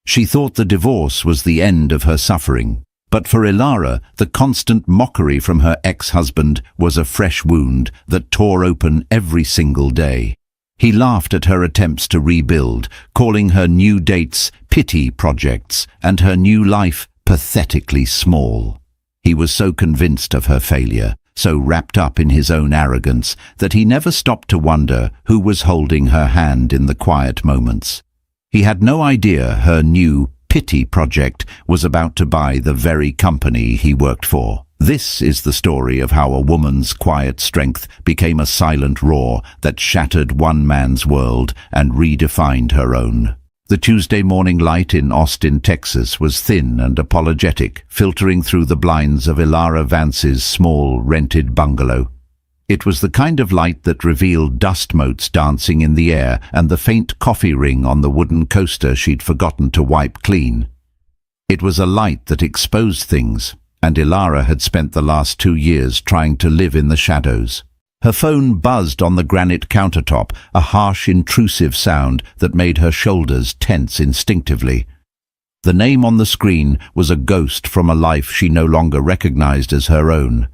She thought the divorce was the end of her suffering. But for Ilara, the constant mockery from her ex-husband was a fresh wound that tore open every single day. He laughed at her attempts to rebuild, calling her new dates pity projects and her new life pathetically small. He was so convinced of her failure, so wrapped up in his own arrogance, that he never stopped to wonder who was holding her hand in the quiet moments. He had no idea her new pity project was about to buy the very company he worked for. This is the story of how a woman's quiet strength became a silent roar that shattered one man's world and redefined her own. The Tuesday morning light in Austin, Texas was thin and apologetic, filtering through the blinds of Ilara Vance's small, rented bungalow. It was the kind of light that revealed dust motes dancing in the air and the faint coffee ring on the wooden coaster she'd forgotten to wipe clean. It was a light that exposed things, and Ilara had spent the last 2 years trying to live in the shadows. Her phone buzzed on the granite countertop, a harsh, intrusive sound that made her shoulders tense instinctively. The name on the screen was a ghost from a life she no longer recognized as her own.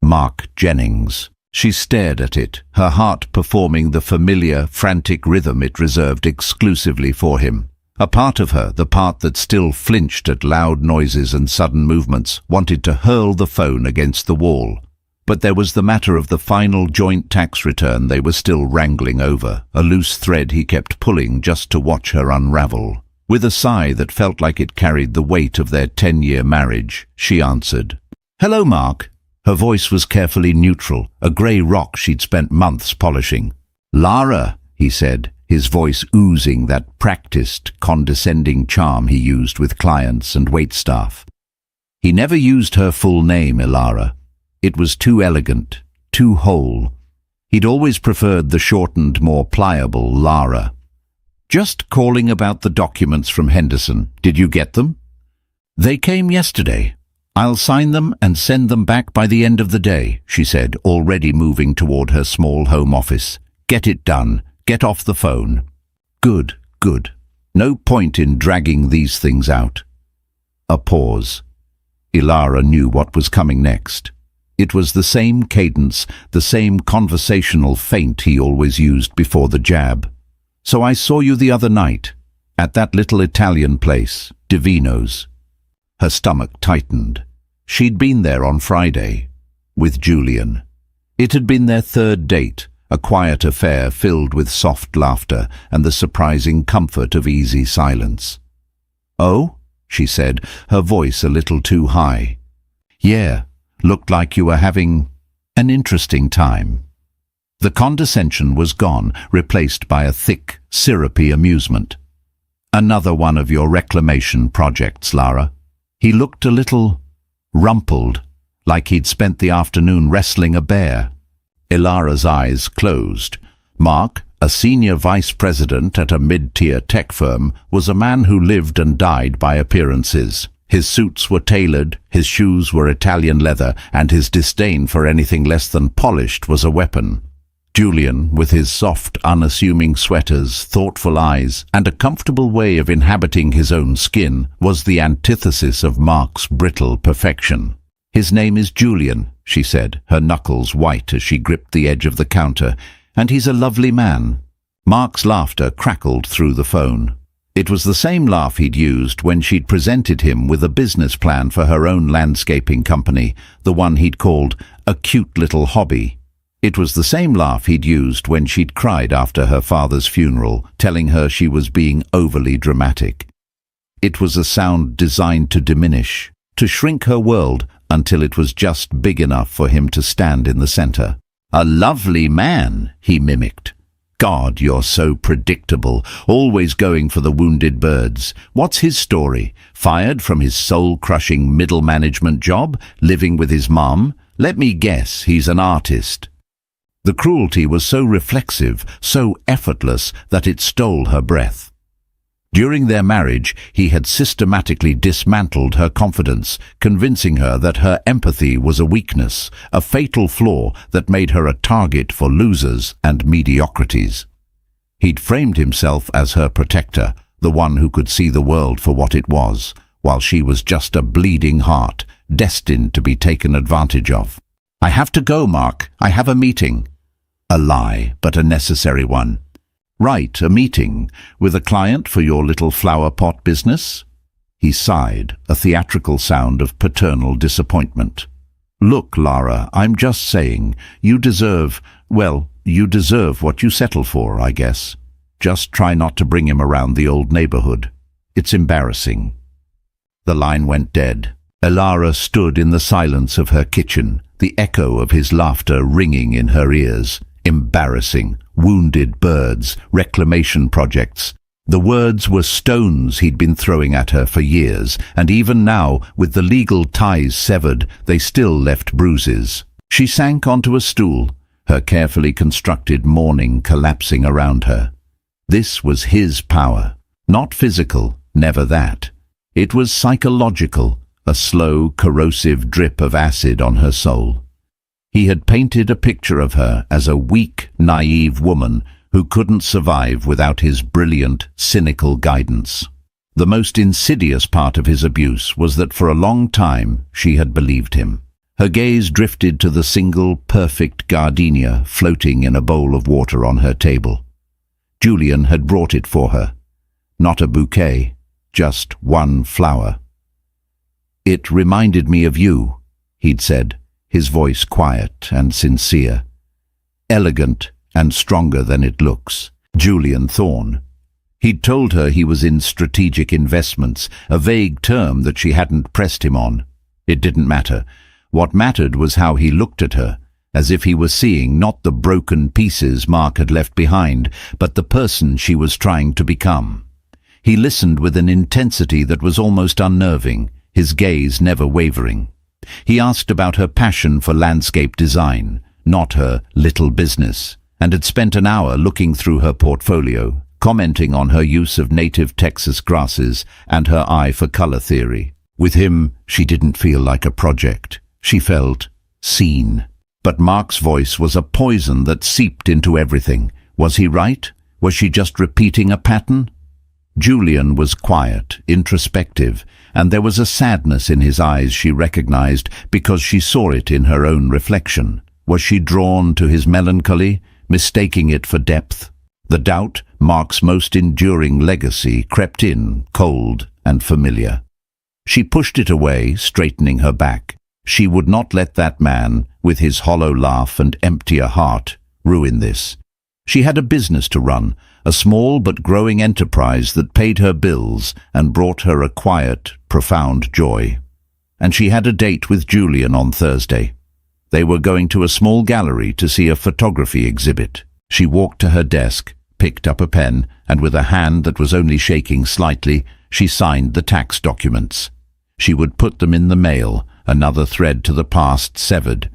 Mark Jennings. She stared at it, her heart performing the familiar, frantic rhythm it reserved exclusively for him. A part of her, the part that still flinched at loud noises and sudden movements, wanted to hurl the phone against the wall. But there was the matter of the final joint tax return they were still wrangling over, a loose thread he kept pulling just to watch her unravel. With a sigh that felt like it carried the weight of their 10-year marriage, she answered. "Hello, Mark." Her voice was carefully neutral, a grey rock she'd spent months polishing. "Lara," he said, his voice oozing that practiced, condescending charm he used with clients and waitstaff. He never used her full name, Ilara. It was too elegant, too whole. He'd always preferred the shortened, more pliable Lara. "Just calling about the documents from Henderson. Did you get them?" "They came yesterday. I'll sign them and send them back by the end of the day," she said, already moving toward her small home office. "Get it done. Get off the phone." Good, good. No point in dragging these things out. A pause. Ilara knew what was coming next. It was the same cadence, the same conversational feint he always used before the jab. "So I saw you the other night, at that little Italian place, Divino's." Her stomach tightened. She'd been there on Friday, with Julian. It had been their third date, a quiet affair filled with soft laughter and the surprising comfort of easy silence. "Oh?" she said, her voice a little too high. "Yeah, looked like you were having an interesting time." The condescension was gone, replaced by a thick, syrupy amusement. "Another one of your reclamation projects, Lara." He looked a little rumpled, like he'd spent the afternoon wrestling a bear. Ilara's eyes closed. Mark, a senior vice president at a mid-tier tech firm, was a man who lived and died by appearances. His suits were tailored, his shoes were Italian leather, and his disdain for anything less than polished was a weapon. Julian, with his soft, unassuming sweaters, thoughtful eyes, and a comfortable way of inhabiting his own skin, was the antithesis of Mark's brittle perfection. "His name is Julian," she said, her knuckles white as she gripped the edge of the counter, "and he's a lovely man." Mark's laughter crackled through the phone. It was the same laugh he'd used when she'd presented him with a business plan for her own landscaping company, the one he'd called a cute little hobby. It was the same laugh he'd used when she'd cried after her father's funeral, telling her she was being overly dramatic. It was a sound designed to diminish, to shrink her world until it was just big enough for him to stand in the center. "A lovely man," he mimicked. "God, you're so predictable, always going for the wounded birds. What's his story? Fired from his soul-crushing middle management job? Living with his mom? Let me guess, he's an artist." The cruelty was so reflexive, so effortless, that it stole her breath. During their marriage, he had systematically dismantled her confidence, convincing her that her empathy was a weakness, a fatal flaw that made her a target for losers and mediocrities. He'd framed himself as her protector, the one who could see the world for what it was, while she was just a bleeding heart, destined to be taken advantage of. "I have to go, Mark. I have a meeting." A lie, but a necessary one. "Right, a meeting. With a client for your little flower pot business?" He sighed, a theatrical sound of paternal disappointment. "Look, Lara, I'm just saying, you deserve what you settle for, I guess. Just try not to bring him around the old neighborhood. It's embarrassing." The line went dead. Elara stood in the silence of her kitchen, the echo of his laughter ringing in her ears. Embarrassing, wounded birds, reclamation projects. The words were stones he'd been throwing at her for years, and even now, with the legal ties severed, they still left bruises. She sank onto a stool, her carefully constructed mourning collapsing around her. This was his power. Not physical, never that. It was psychological, a slow, corrosive drip of acid on her soul. He had painted a picture of her as a weak, naive woman who couldn't survive without his brilliant, cynical guidance. The most insidious part of his abuse was that for a long time she had believed him. Her gaze drifted to the single, perfect gardenia floating in a bowl of water on her table. Julian had brought it for her. Not a bouquet, just one flower. "It reminded me of you," he'd said, his voice quiet and sincere. "Elegant and stronger than it looks." Julian Thorne. He'd told her he was in strategic investments, a vague term that she hadn't pressed him on. It didn't matter. What mattered was how he looked at her, as if he were seeing not the broken pieces Mark had left behind, but the person she was trying to become. He listened with an intensity that was almost unnerving, his gaze never wavering. He asked about her passion for landscape design, not her little business, and had spent an hour looking through her portfolio, commenting on her use of native Texas grasses and her eye for color theory. With him, she didn't feel like a project. She felt seen. But Mark's voice was a poison that seeped into everything. Was he right? Was she just repeating a pattern? Julian was quiet, introspective, and there was a sadness in his eyes she recognized because she saw it in her own reflection. Was she drawn to his melancholy, mistaking it for depth? The doubt, Mark's most enduring legacy, crept in, cold and familiar. She pushed it away, straightening her back. She would not let that man, with his hollow laugh and emptier heart, ruin this. She had a business to run, a small but growing enterprise that paid her bills and brought her a quiet, profound joy. And she had a date with Julian on Thursday. They were going to a small gallery to see a photography exhibit. She walked to her desk, picked up a pen, and with a hand that was only shaking slightly, she signed the tax documents. She would put them in the mail, another thread to the past severed.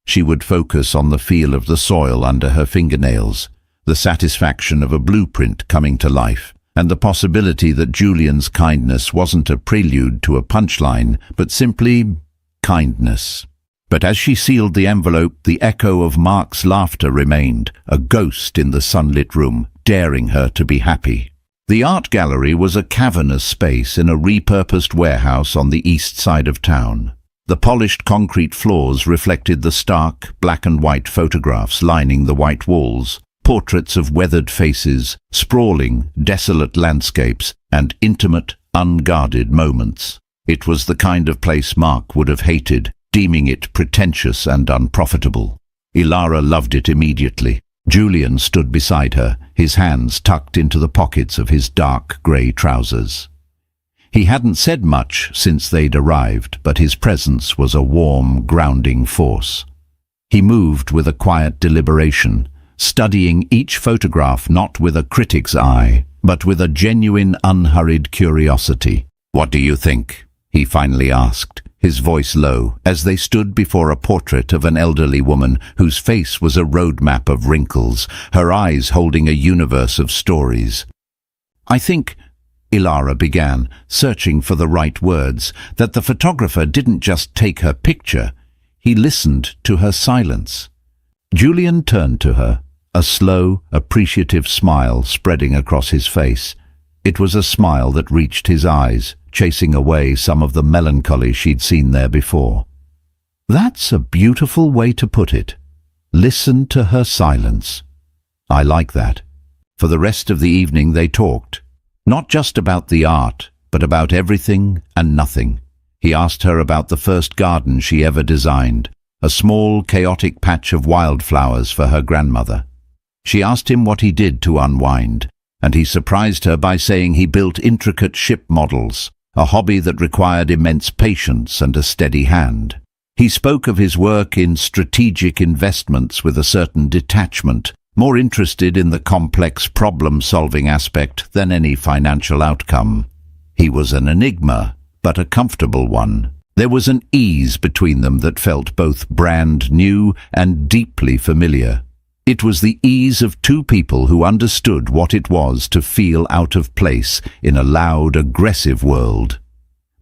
She would focus on the feel of the soil under her fingernails, the satisfaction of a blueprint coming to life, and the possibility that Julian's kindness wasn't a prelude to a punchline, but simply kindness. But as she sealed the envelope, the echo of Mark's laughter remained, a ghost in the sunlit room, daring her to be happy. The art gallery was a cavernous space in a repurposed warehouse on the east side of town. The polished concrete floors reflected the stark, black and white photographs lining the white walls, portraits of weathered faces, sprawling, desolate landscapes, and intimate, unguarded moments. It was the kind of place Mark would have hated, deeming it pretentious and unprofitable. Elara loved it immediately. Julian stood beside her, his hands tucked into the pockets of his dark grey trousers. He hadn't said much since they'd arrived, but his presence was a warm, grounding force. He moved with a quiet deliberation, studying each photograph not with a critic's eye, but with a genuine, unhurried curiosity. "What do you think?" he finally asked, his voice low, as they stood before a portrait of an elderly woman whose face was a roadmap of wrinkles, her eyes holding a universe of stories. "I think," Elara began, searching for the right words, "that the photographer didn't just take her picture, he listened to her silence." Julian turned to her, a slow, appreciative smile spreading across his face. It was a smile that reached his eyes, chasing away some of the melancholy she'd seen there before. That's a beautiful way to put it. Listen to her silence. I like that. For the rest of the evening they talked, not just about the art, but about everything and nothing. He asked her about the first garden she ever designed, a small, chaotic patch of wildflowers for her grandmother. She asked him what he did to unwind, and he surprised her by saying he built intricate ship models, a hobby that required immense patience and a steady hand. He spoke of his work in strategic investments with a certain detachment, more interested in the complex problem-solving aspect than any financial outcome. He was an enigma, but a comfortable one. There was an ease between them that felt both brand new and deeply familiar. It was the ease of two people who understood what it was to feel out of place in a loud, aggressive world.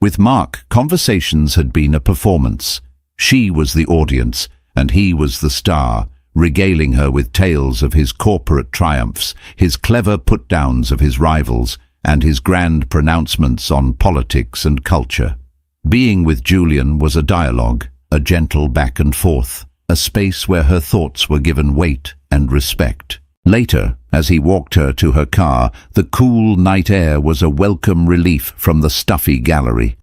With Mark, conversations had been a performance. She was the audience, and he was the star, regaling her with tales of his corporate triumphs, his clever put-downs of his rivals, and his grand pronouncements on politics and culture. Being with Julian was a dialogue, a gentle back and forth, a space where her thoughts were given weight and respect. Later, as he walked her to her car, the cool night air was a welcome relief from the stuffy gallery.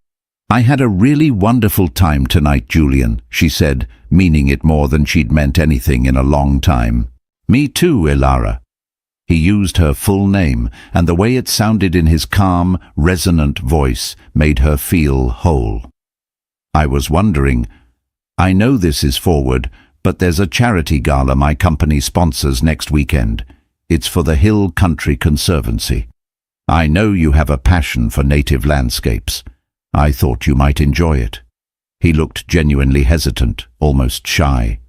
"I had a really wonderful time tonight, Julian," she said, meaning it more than she'd meant anything in a long time. "Me too, Ilara." He used her full name, and the way it sounded in his calm, resonant voice made her feel whole. "I was wondering, I know this is forward, but there's a charity gala my company sponsors next weekend. It's for the Hill Country Conservancy. I know you have a passion for native landscapes. I thought you might enjoy it." He looked genuinely hesitant, almost shy.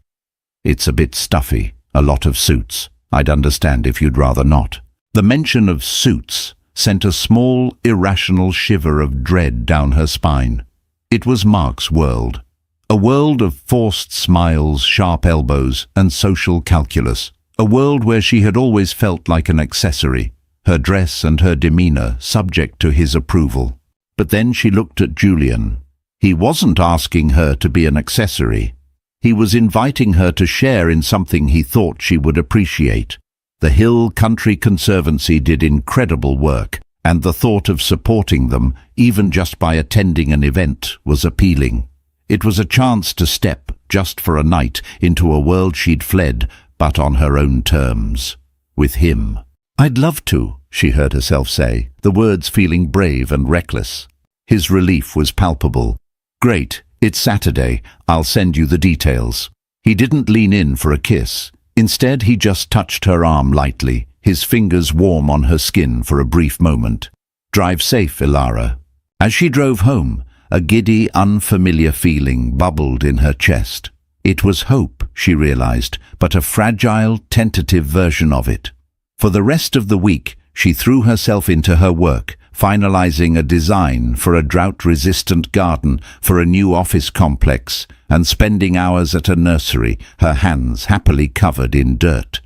"It's a bit stuffy, a lot of suits. I'd understand if you'd rather not." The mention of suits sent a small, irrational shiver of dread down her spine. It was Mark's world. A world of forced smiles, sharp elbows, and social calculus. A world where she had always felt like an accessory, her dress and her demeanor subject to his approval. But then she looked at Julian. He wasn't asking her to be an accessory. He was inviting her to share in something he thought she would appreciate. The Hill Country Conservancy did incredible work, and the thought of supporting them, even just by attending an event, was appealing. It was a chance to step, just for a night, into a world she'd fled, but on her own terms. With him. "I'd love to," she heard herself say, the words feeling brave and reckless. His relief was palpable. "Great, it's Saturday. I'll send you the details." He didn't lean in for a kiss. Instead, he just touched her arm lightly, his fingers warm on her skin for a brief moment. "Drive safe, Ilara." As she drove home, a giddy, unfamiliar feeling bubbled in her chest. It was hope, she realized, but a fragile, tentative version of it. For the rest of the week, she threw herself into her work, finalizing a design for a drought-resistant garden for a new office complex, and spending hours at a nursery, her hands happily covered in dirt.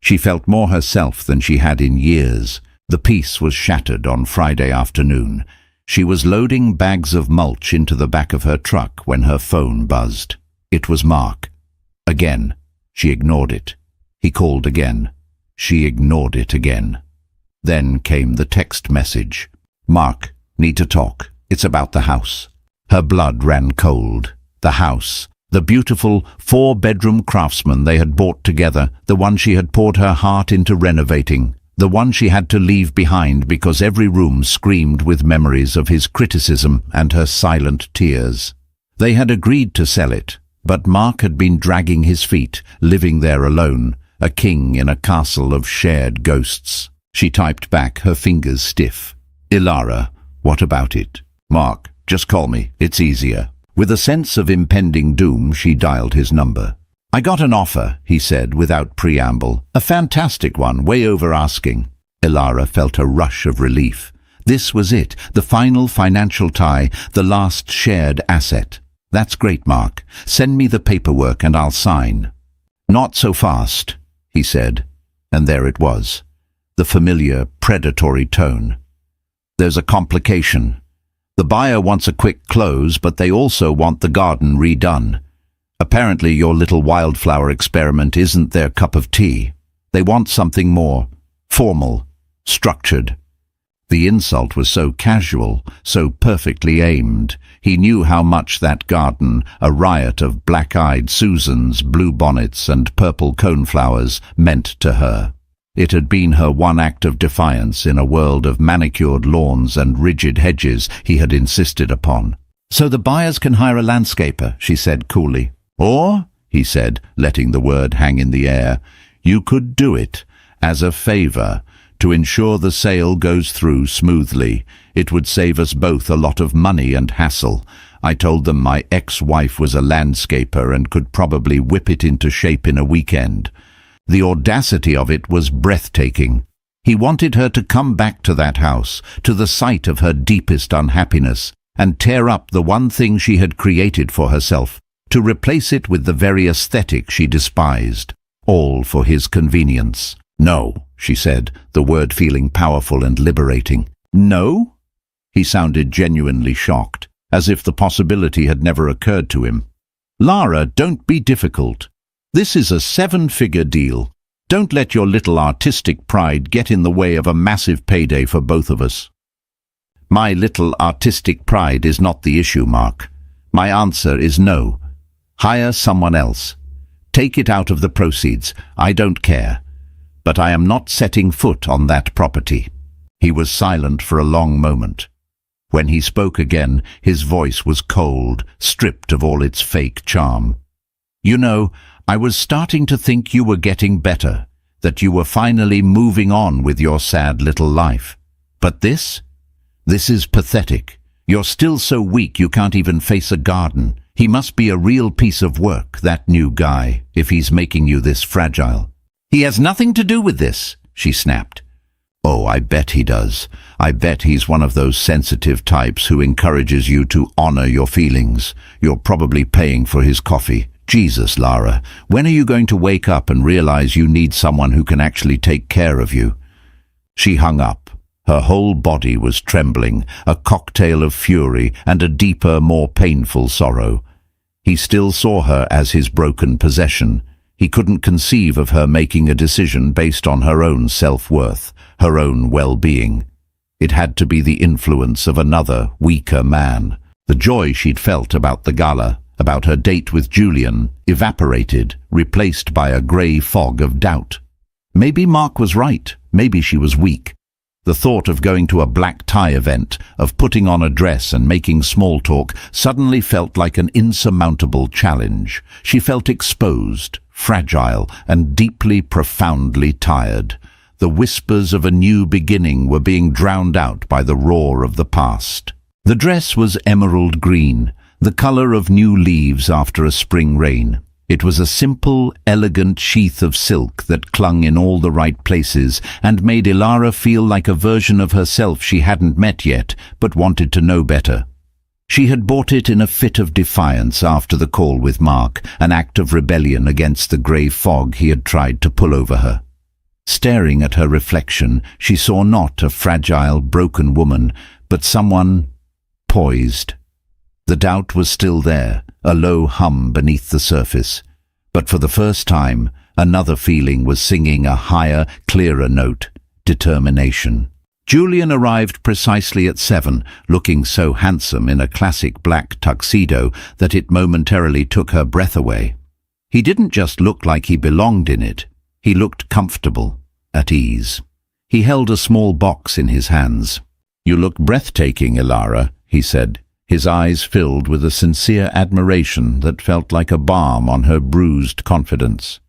She felt more herself than she had in years. The peace was shattered on Friday afternoon. She was loading bags of mulch into the back of her truck when her phone buzzed. It was Mark. Again. She ignored it. He called again. She ignored it again. Then came the text message. "Mark, need to talk. It's about the house." Her blood ran cold. The house. The beautiful 4-bedroom craftsman they had bought together, the one she had poured her heart into renovating, the one she had to leave behind because every room screamed with memories of his criticism and her silent tears. They had agreed to sell it, but Mark had been dragging his feet, living there alone, a king in a castle of shared ghosts. She typed back, her fingers stiff. "Ilara, what about it?" "Mark, just call me, it's easier." With a sense of impending doom, she dialed his number. "I got an offer," he said without preamble. "A fantastic one, way over asking." Ilara felt a rush of relief. This was it, the final financial tie, the last shared asset. "That's great, Mark. Send me the paperwork and I'll sign." "Not so fast," he said, and there it was. the familiar, predatory tone. "There's a complication. The buyer wants a quick close, but they also want the garden redone. Apparently your little wildflower experiment isn't their cup of tea. They want something more formal, structured." The insult was so casual, so perfectly aimed. He knew how much that garden, a riot of black-eyed Susans, bluebonnets and purple coneflowers, meant to her. It had been her one act of defiance in a world of manicured lawns and rigid hedges he had insisted upon. "So the buyers can hire a landscaper," she said coolly. "Or," he said, letting the word hang in the air, "you could do it as a favor to ensure the sale goes through smoothly. It would save us both a lot of money and hassle. I told them my ex-wife was a landscaper and could probably whip it into shape in a weekend." The audacity of it was breathtaking. He wanted her to come back to that house, to the site of her deepest unhappiness, and tear up the one thing she had created for herself, to replace it with the very aesthetic she despised, all for his convenience. "No," she said, the word feeling powerful and liberating. "No?" He sounded genuinely shocked, as if the possibility had never occurred to him. "Lara, don't be difficult. This is a 7-figure deal. Don't let your little artistic pride get in the way of a massive payday for both of us." "My little artistic pride is not the issue, Mark. My answer is no. Hire someone else. Take it out of the proceeds. I don't care. But I am not setting foot on that property." He was silent for a long moment. When he spoke again, his voice was cold, stripped of all its fake charm. "You know, I was starting to think you were getting better, that you were finally moving on with your sad little life. But this is pathetic. You're still so weak you can't even face a garden. He must be a real piece of work, that new guy, if he's making you this fragile." "He has nothing to do with this," she snapped. "Oh, I bet he does. I bet he's one of those sensitive types who encourages you to honor your feelings. You're probably paying for his coffee. Jesus, Lara, when are you going to wake up and realize you need someone who can actually take care of you?" She hung up. Her whole body was trembling, a cocktail of fury and a deeper, more painful sorrow. He still saw her as his broken possession. He couldn't conceive of her making a decision based on her own self-worth, her own well-being. It had to be the influence of another, weaker man. The joy she'd felt about the gala, about her date with Julian, evaporated, replaced by a grey fog of doubt. Maybe Mark was right. Maybe she was weak. The thought of going to a black tie event, of putting on a dress and making small talk, suddenly felt like an insurmountable challenge. She felt exposed, fragile, and deeply, profoundly tired. The whispers of a new beginning were being drowned out by the roar of the past. The dress was emerald green, the color of new leaves after a spring rain. It was a simple, elegant sheath of silk that clung in all the right places and made Ilara feel like a version of herself she hadn't met yet, but wanted to know better. She had bought it in a fit of defiance after the call with Mark, an act of rebellion against the grey fog he had tried to pull over her. Staring at her reflection, she saw not a fragile, broken woman, but someone poised. The doubt was still there, a low hum beneath the surface. But for the first time, another feeling was singing a higher, clearer note: determination. Julian arrived precisely at 7, looking so handsome in a classic black tuxedo that it momentarily took her breath away. He didn't just look like he belonged in it. He looked comfortable, at ease. He held a small box in his hands. "You look breathtaking, Ilara," he said, his eyes filled with a sincere admiration that felt like a balm on her bruised confidence.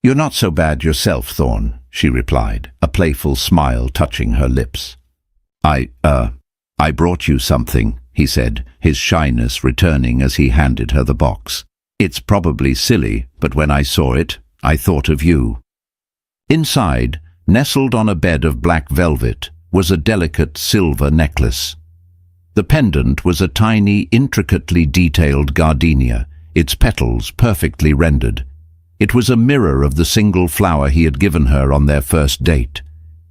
"You're not so bad yourself, Thorne," she replied, a playful smile touching her lips. I brought you something," he said, his shyness returning as he handed her the box. "It's probably silly, but when I saw it, I thought of you." Inside, nestled on a bed of black velvet, was a delicate silver necklace. The pendant was a tiny, intricately detailed gardenia, its petals perfectly rendered. It was a mirror of the single flower he had given her on their first date.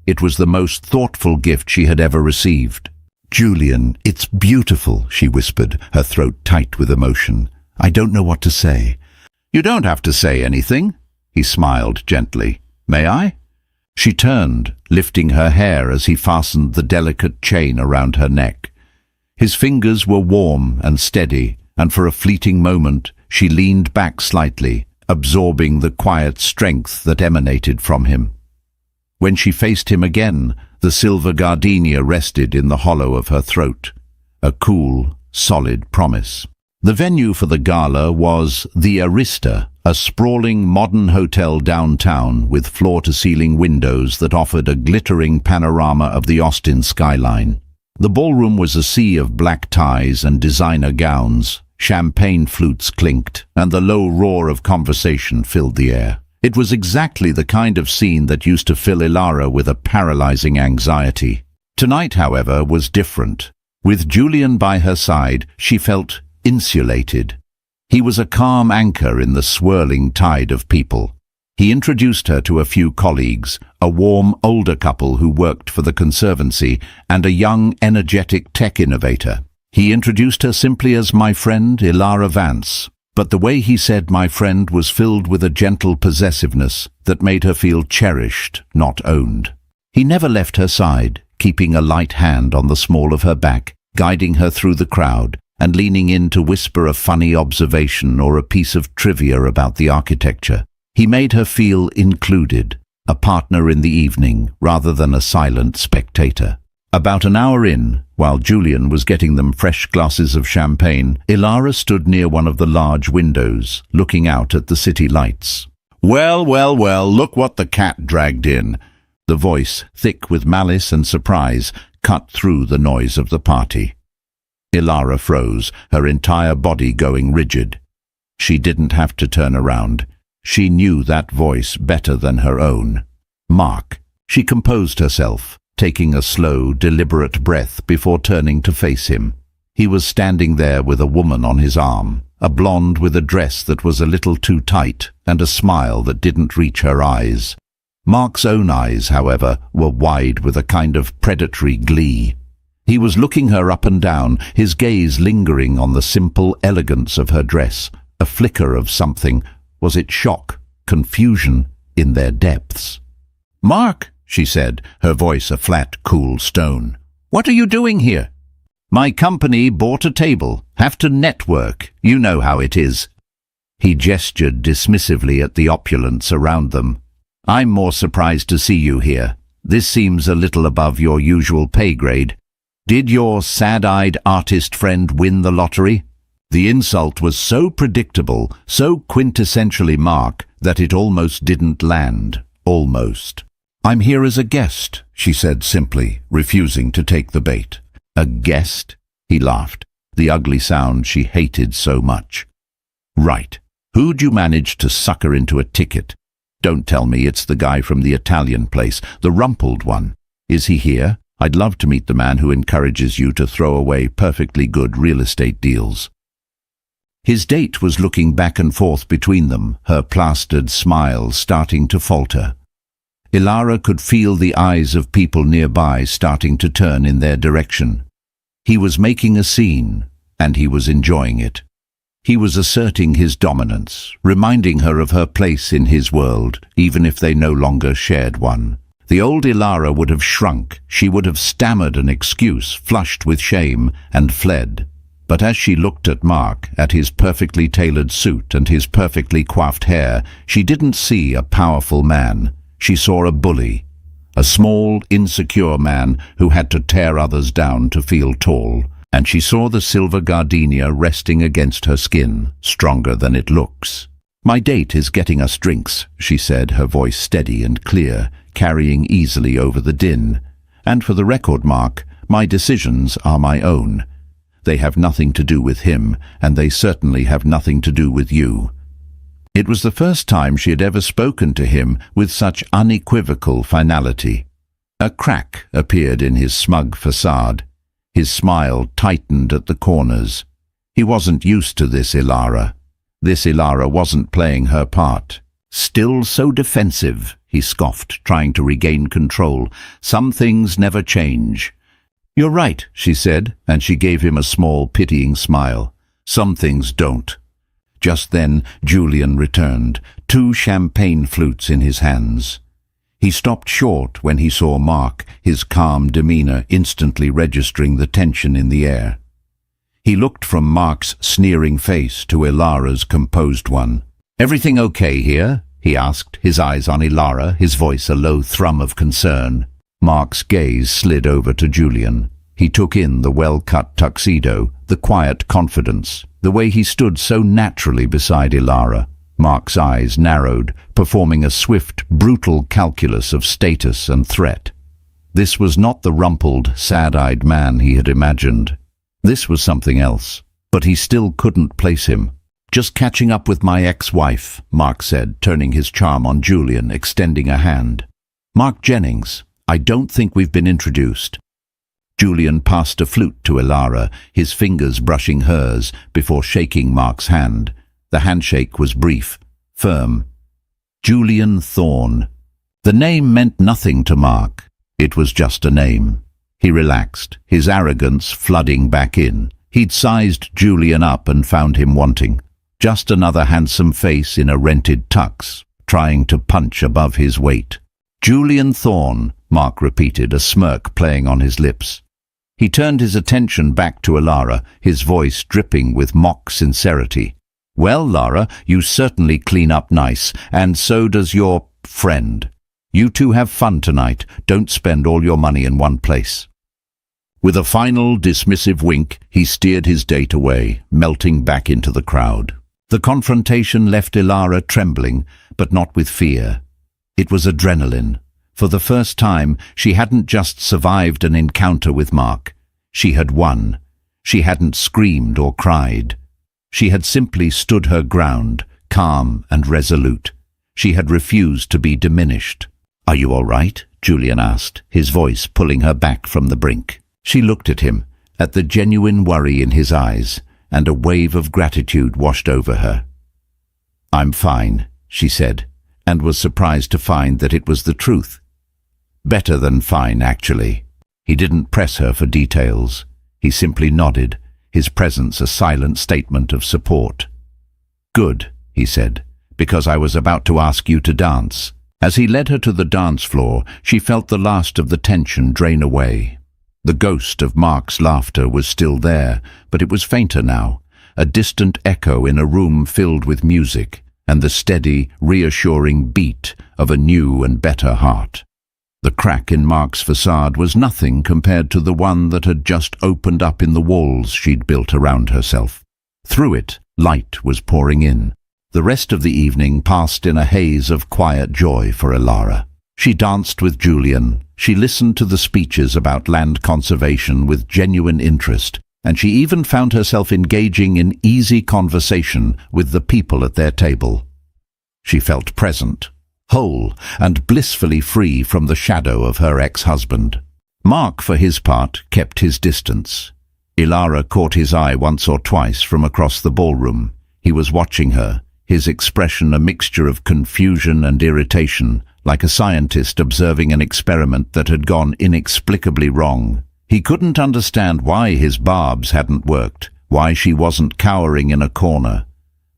It was the most thoughtful gift she had ever received. "Julian, it's beautiful," she whispered, her throat tight with emotion. "I don't know what to say." "You don't have to say anything," he smiled gently. "May I?" She turned, lifting her hair as he fastened the delicate chain around her neck. His fingers were warm and steady, and for a fleeting moment she leaned back slightly, absorbing the quiet strength that emanated from him. When she faced him again, the silver gardenia rested in the hollow of her throat, a cool, solid promise. The venue for the gala was the Arista, a sprawling modern hotel downtown with floor-to-ceiling windows that offered a glittering panorama of the Austin skyline. The ballroom was a sea of black ties and designer gowns. Champagne flutes clinked, and the low roar of conversation filled the air. It was exactly the kind of scene that used to fill Ilara with a paralyzing anxiety. Tonight, however, was different. With Julian by her side, she felt insulated. He was a calm anchor in the swirling tide of people. He introduced her to a few colleagues, a warm older couple who worked for the Conservancy and a young, energetic tech innovator. He introduced her simply as my friend Ilara Vance, but the way he said my friend was filled with a gentle possessiveness that made her feel cherished, not owned. He never left her side, keeping a light hand on the small of her back, guiding her through the crowd, and leaning in to whisper a funny observation or a piece of trivia about the architecture. He made her feel included, a partner in the evening rather than a silent spectator. About an hour in, while Julian was getting them fresh glasses of champagne, Ilara stood near one of the large windows, looking out at the city lights. "Well, well, well, look what the cat dragged in." The voice, thick with malice and surprise, cut through the noise of the party. Ilara froze, her entire body going rigid. She didn't have to turn around. She knew that voice better than her own. Mark. She composed herself, taking a slow, deliberate breath before turning to face him. He was standing there with a woman on his arm, a blonde with a dress that was a little too tight and a smile that didn't reach her eyes. Mark's own eyes, however, were wide with a kind of predatory glee. He was looking her up and down, his gaze lingering on the simple elegance of her dress, a flicker of something. Was it shock, confusion, in their depths? "Mark," she said, her voice a flat, cool stone. "What are you doing here?" "My company bought a table. Have to network. You know how it is." He gestured dismissively at the opulence around them. "I'm more surprised to see you here. This seems a little above your usual pay grade. Did your sad-eyed artist friend win the lottery?" The insult was so predictable, so quintessentially Mark, that it almost didn't land. Almost. "I'm here as a guest," she said simply, refusing to take the bait. "A guest?" He laughed, the ugly sound she hated so much. "Right. Who'd you manage to sucker into a ticket? Don't tell me it's the guy from the Italian place, the rumpled one. Is he here? I'd love to meet the man who encourages you to throw away perfectly good real estate deals." His date was looking back and forth between them, her plastered smile starting to falter. Ilara could feel the eyes of people nearby starting to turn in their direction. He was making a scene, and he was enjoying it. He was asserting his dominance, reminding her of her place in his world, even if they no longer shared one. The old Ilara would have shrunk, she would have stammered an excuse, flushed with shame, and fled. But as she looked at Mark, at his perfectly tailored suit and his perfectly coiffed hair, she didn't see a powerful man. She saw a bully, a small, insecure man who had to tear others down to feel tall. And she saw the silver gardenia resting against her skin, stronger than it looks. "My date is getting us drinks," she said, her voice steady and clear, carrying easily over the din. "And for the record, Mark, my decisions are my own. They have nothing to do with him, and they certainly have nothing to do with you." It was the first time she had ever spoken to him with such unequivocal finality. A crack appeared in his smug facade. His smile tightened at the corners. He wasn't used to this Ilara. This Ilara wasn't playing her part. Still so defensive, he scoffed, trying to regain control. Some things never change. You're right, she said, and she gave him a small, pitying smile. Some things don't. Just then, Julian returned, 2 champagne flutes in his hands. He stopped short when he saw Mark, his calm demeanor instantly registering the tension in the air. He looked from Mark's sneering face to Ilara's composed one. Everything okay here? He asked, his eyes on Ilara, his voice a low thrum of concern. Mark's gaze slid over to Julian. He took in the well-cut tuxedo, the quiet confidence, the way he stood so naturally beside Ilara. Mark's eyes narrowed, performing a swift, brutal calculus of status and threat. This was not the rumpled, sad-eyed man he had imagined. This was something else, but he still couldn't place him. Just catching up with my ex-wife, Mark said, turning his charm on Julian, extending a hand. Mark Jennings, I don't think we've been introduced. Julian passed a flute to Ilara, his fingers brushing hers before shaking Mark's hand. The handshake was brief, firm. Julian Thorne. The name meant nothing to Mark. It was just a name. He relaxed, his arrogance flooding back in. He'd sized Julian up and found him wanting. Just another handsome face in a rented tux, trying to punch above his weight. Julian Thorne, Mark repeated, a smirk playing on his lips. He turned his attention back to Ilara, his voice dripping with mock sincerity. Well, Lara, you certainly clean up nice, and so does your friend. You two have fun tonight. Don't spend all your money in one place. With a final dismissive wink, he steered his date away, melting back into the crowd. The confrontation left Ilara trembling, but not with fear. It was adrenaline. For the first time, she hadn't just survived an encounter with Mark. She had won. She hadn't screamed or cried. She had simply stood her ground, calm and resolute. She had refused to be diminished. Are you all right? Julian asked, his voice pulling her back from the brink. She looked at him, at the genuine worry in his eyes, and a wave of gratitude washed over her. I'm fine, she said, and was surprised to find that it was the truth. Better than fine, actually. He didn't press her for details. He simply nodded, his presence a silent statement of support. Good, he said, because I was about to ask you to dance. As he led her to the dance floor, she felt the last of the tension drain away. The ghost of Mark's laughter was still there, but it was fainter now, a distant echo in a room filled with music, and the steady, reassuring beat of a new and better heart. The crack in Mark's facade was nothing compared to the one that had just opened up in the walls she'd built around herself. Through it, light was pouring in. The rest of the evening passed in a haze of quiet joy for Ilara. She danced with Julian, she listened to the speeches about land conservation with genuine interest, and she even found herself engaging in easy conversation with the people at their table. She felt present, whole, and blissfully free from the shadow of her ex-husband. Mark, for his part, kept his distance. Ilara caught his eye once or twice from across the ballroom. He was watching her, his expression a mixture of confusion and irritation, like a scientist observing an experiment that had gone inexplicably wrong. He couldn't understand why his barbs hadn't worked, why she wasn't cowering in a corner.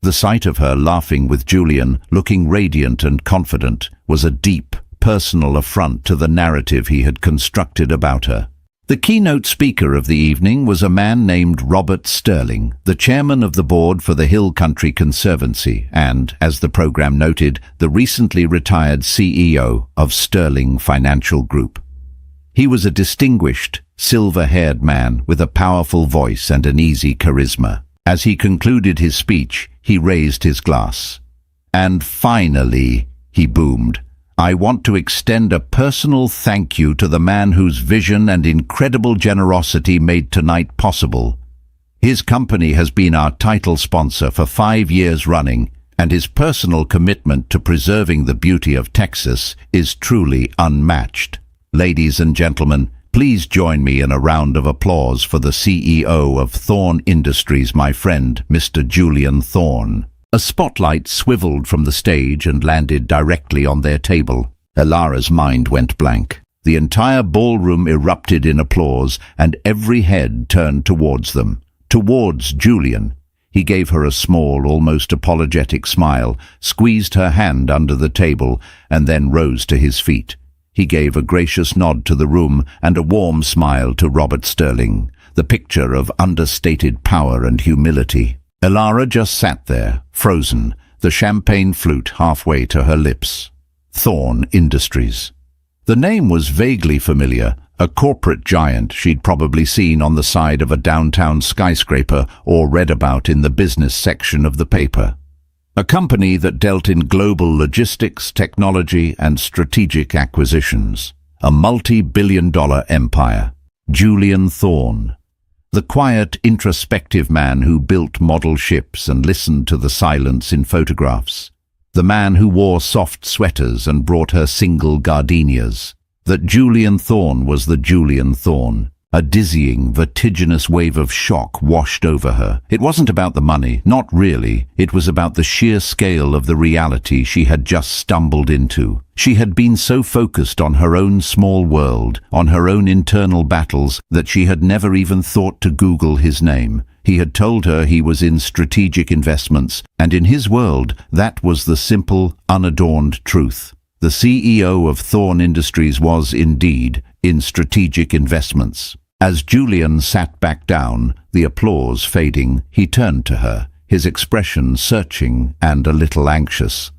The sight of her laughing with Julian, looking radiant and confident, was a deep, personal affront to the narrative he had constructed about her. The keynote speaker of the evening was a man named Robert Sterling, the chairman of the board for the Hill Country Conservancy and, as the program noted, the recently retired CEO of Sterling Financial Group. He was a distinguished, silver-haired man with a powerful voice and an easy charisma. As he concluded his speech, he raised his glass. And finally, he boomed, I want to extend a personal thank you to the man whose vision and incredible generosity made tonight possible. His company has been our title sponsor for 5 years running, and his personal commitment to preserving the beauty of Texas is truly unmatched. Ladies and gentlemen, please join me in a round of applause for the CEO of Thorne Industries, my friend, Mr. Julian Thorne. A spotlight swiveled from the stage and landed directly on their table. Ilara's mind went blank. The entire ballroom erupted in applause, and every head turned towards them, towards Julian. He gave her a small, almost apologetic smile, squeezed her hand under the table, and then rose to his feet. He gave a gracious nod to the room and a warm smile to Robert Sterling, the picture of understated power and humility. Ilara just sat there, frozen, the champagne flute halfway to her lips. Thorn Industries. The name was vaguely familiar, a corporate giant she'd probably seen on the side of a downtown skyscraper or read about in the business section of the paper. A company that dealt in global logistics, technology, and strategic acquisitions. A multi-billion-dollar empire. Julian Thorn. The quiet, introspective man who built model ships and listened to the silence in photographs. The man who wore soft sweaters and brought her single gardenias. That Julian Thorn was the Julian Thorn. A dizzying, vertiginous wave of shock washed over her. It wasn't about the money, not really. It was about the sheer scale of the reality she had just stumbled into. She had been so focused on her own small world, on her own internal battles, that she had never even thought to Google his name. He had told her he was in strategic investments, and in his world, that was the simple, unadorned truth. The CEO of Thorn Industries was, indeed, in strategic investments. As Julian sat back down, the applause fading, he turned to her, his expression searching and a little anxious.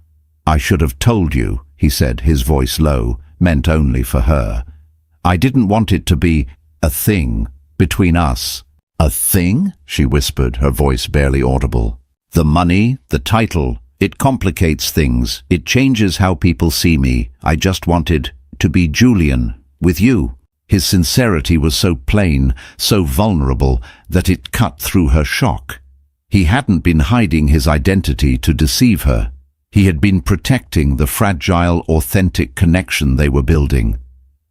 "I should have told you," he said, his voice low, meant only for her. "I didn't want it to be a thing between us." "A thing?" she whispered, her voice barely audible. "The money, the title, it complicates things. It changes how people see me. I just wanted to be Julian, with you." His sincerity was so plain, so vulnerable, that it cut through her shock. He hadn't been hiding his identity to deceive her. He had been protecting the fragile, authentic connection they were building.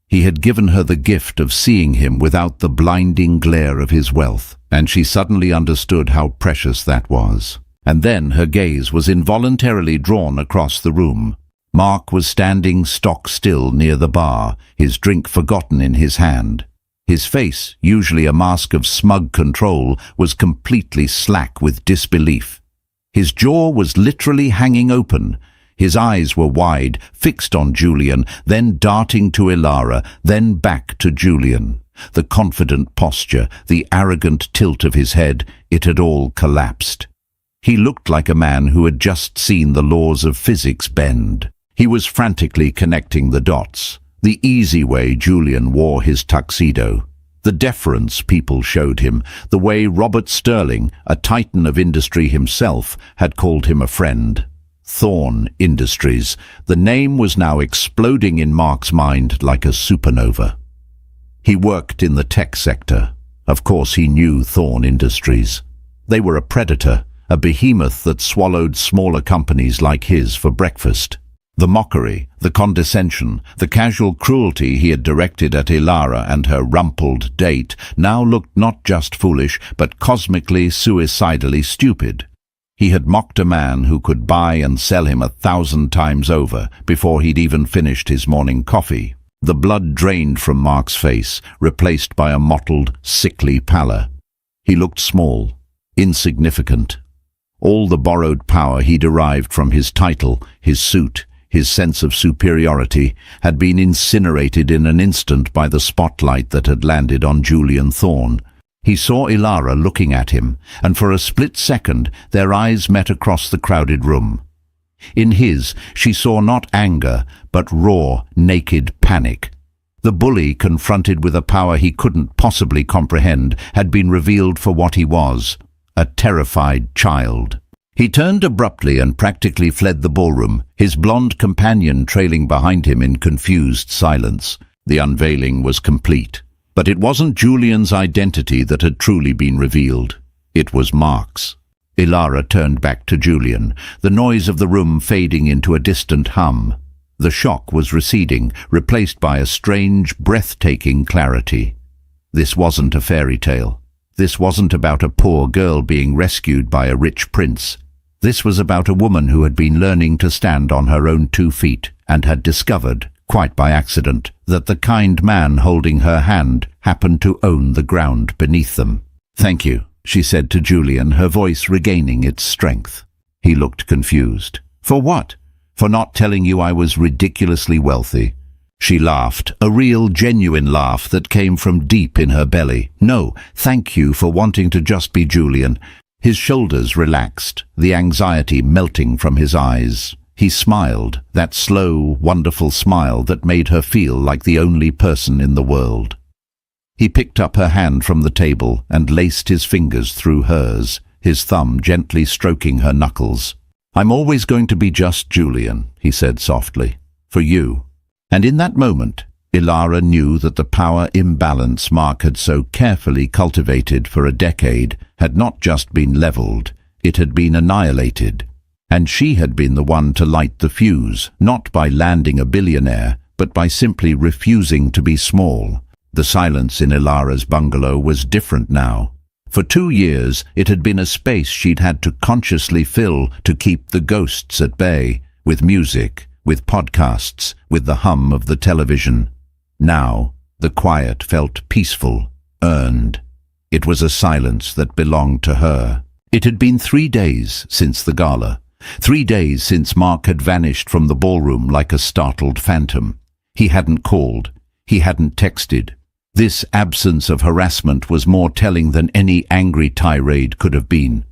He had given her the gift of seeing him without the blinding glare of his wealth, and she suddenly understood how precious that was. And then her gaze was involuntarily drawn across the room. Mark was standing stock still near the bar, his drink forgotten in his hand. His face, usually a mask of smug control, was completely slack with disbelief. His jaw was literally hanging open. His eyes were wide, fixed on Julian, then darting to Ilara, then back to Julian. The confident posture, the arrogant tilt of his head, it had all collapsed. He looked like a man who had just seen the laws of physics bend. He was frantically connecting the dots. The easy way Julian wore his tuxedo. The deference people showed him. The way Robert Sterling, a titan of industry himself, had called him a friend. Thorn Industries. The name was now exploding in Mark's mind like a supernova. He worked in the tech sector. Of course he knew Thorn Industries. They were a predator, a behemoth that swallowed smaller companies like his for breakfast. The mockery, the condescension, the casual cruelty he had directed at Ilara and her rumpled date now looked not just foolish, but cosmically, suicidally stupid. He had mocked a man who could buy and sell him 1,000 times over before he'd even finished his morning coffee. The blood drained from Mark's face, replaced by a mottled, sickly pallor. He looked small, insignificant. All the borrowed power he derived from his title, his suit, his sense of superiority, had been incinerated in an instant by the spotlight that had landed on Julian Thorn. He saw Ilara looking at him, and for a split second their eyes met across the crowded room. In his, she saw not anger, but raw, naked panic. The bully, confronted with a power he couldn't possibly comprehend, had been revealed for what he was, a terrified child. He turned abruptly and practically fled the ballroom, his blonde companion trailing behind him in confused silence. The unveiling was complete. But it wasn't Julian's identity that had truly been revealed. It was Mark's. Ilara turned back to Julian, the noise of the room fading into a distant hum. The shock was receding, replaced by a strange, breathtaking clarity. This wasn't a fairy tale. This wasn't about a poor girl being rescued by a rich prince. This was about a woman who had been learning to stand on her own 2 feet and had discovered, quite by accident, that the kind man holding her hand happened to own the ground beneath them. "Thank you," she said to Julian, her voice regaining its strength. He looked confused. "For what? For not telling you I was ridiculously wealthy?" She laughed, a real, genuine laugh that came from deep in her belly. "No, thank you for wanting to just be Julian." His shoulders relaxed, the anxiety melting from his eyes. He smiled, that slow, wonderful smile that made her feel like the only person in the world. He picked up her hand from the table and laced his fingers through hers, his thumb gently stroking her knuckles. "I'm always going to be just Julian," he said softly, "for you." And in that moment, Ilara knew that the power imbalance Mark had so carefully cultivated for a decade had not just been leveled, it had been annihilated. And she had been the one to light the fuse, not by landing a billionaire, but by simply refusing to be small. The silence in Ilara's bungalow was different now. For 2 years, it had been a space she'd had to consciously fill to keep the ghosts at bay, with music, with podcasts, with the hum of the television. Now, the quiet felt peaceful, earned. It was a silence that belonged to her. It had been 3 days since the gala. 3 days since Mark had vanished from the ballroom like a startled phantom. He hadn't called. He hadn't texted. This absence of harassment was more telling than any angry tirade could have been.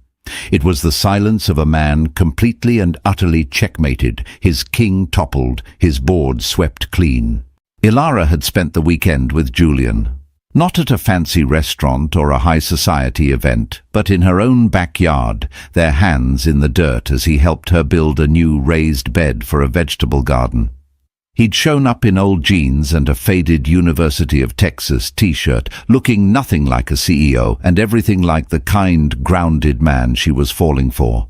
It was the silence of a man completely and utterly checkmated, his king toppled, his board swept clean. Ilara had spent the weekend with Julian. Not at a fancy restaurant or a high society event, but in her own backyard, their hands in the dirt as he helped her build a new raised bed for a vegetable garden. He'd shown up in old jeans and a faded University of Texas t-shirt, looking nothing like a CEO and everything like the kind, grounded man she was falling for.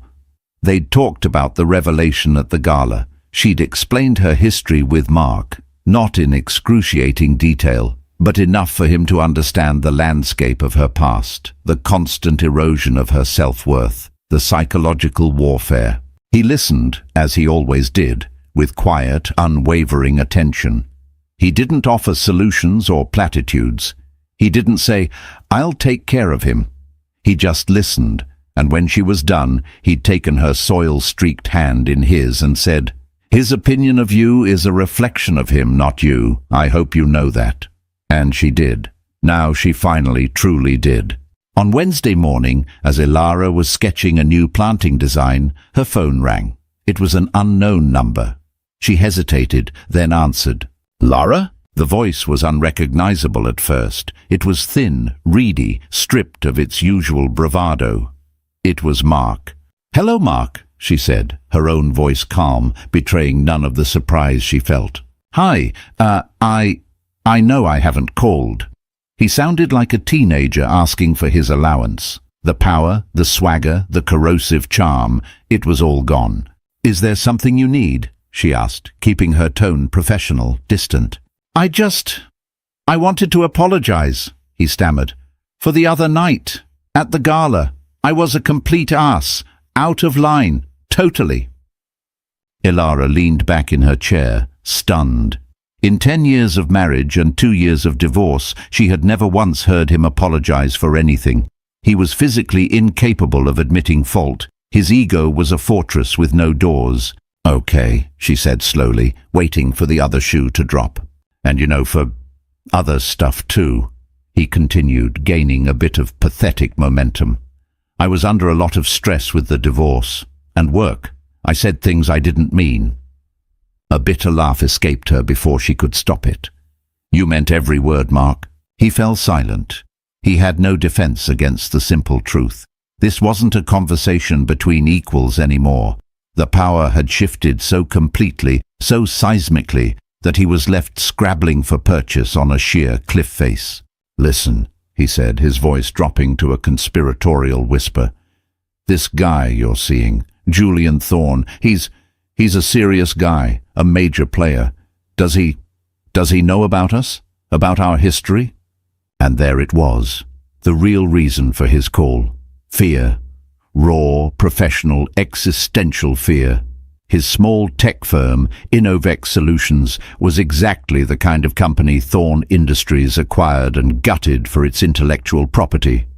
They'd talked about the revelation at the gala. She'd explained her history with Mark, not in excruciating detail, but enough for him to understand the landscape of her past, the constant erosion of her self-worth, the psychological warfare. He listened, as he always did, with quiet, unwavering attention. He didn't offer solutions or platitudes. He didn't say, "I'll take care of him." He just listened, and when she was done, he'd taken her soil-streaked hand in his and said, "His opinion of you is a reflection of him, not you. I hope you know that." And she did. Now she finally truly did. On Wednesday morning, as Ilara was sketching a new planting design, her phone rang. It was an unknown number. She hesitated, then answered. "Lara?" The voice was unrecognizable at first. It was thin, reedy, stripped of its usual bravado. It was Mark. "Hello, Mark," she said, her own voice calm, betraying none of the surprise she felt. "Hi, I know I haven't called." He sounded like a teenager asking for his allowance. The power, the swagger, the corrosive charm, it was all gone. "Is there something you need?" she asked, keeping her tone professional, distant. I wanted to apologize," he stammered. "For the other night, at the gala. I was a complete ass, out of line, totally." Ilara leaned back in her chair, stunned. In 10 years of marriage and 2 years of divorce, she had never once heard him apologize for anything. He was physically incapable of admitting fault. His ego was a fortress with no doors. "Okay," she said slowly, waiting for the other shoe to drop. "And for other stuff too," he continued, gaining a bit of pathetic momentum. "I was under a lot of stress with the divorce. And work. I said things I didn't mean." A bitter laugh escaped her before she could stop it. "You meant every word, Mark." He fell silent. He had no defense against the simple truth. This wasn't a conversation between equals anymore. The power had shifted so completely, so seismically, that he was left scrabbling for purchase on a sheer cliff face. "Listen," he said, his voice dropping to a conspiratorial whisper. "This guy you're seeing, Julian Thorne, he's a serious guy, a major player. Does he know about us? About our history?" And there it was, the real reason for his call. Fear. Raw, professional, existential fear. His small tech firm, Innovex Solutions, was exactly the kind of company Thorne Industries acquired and gutted for its intellectual property.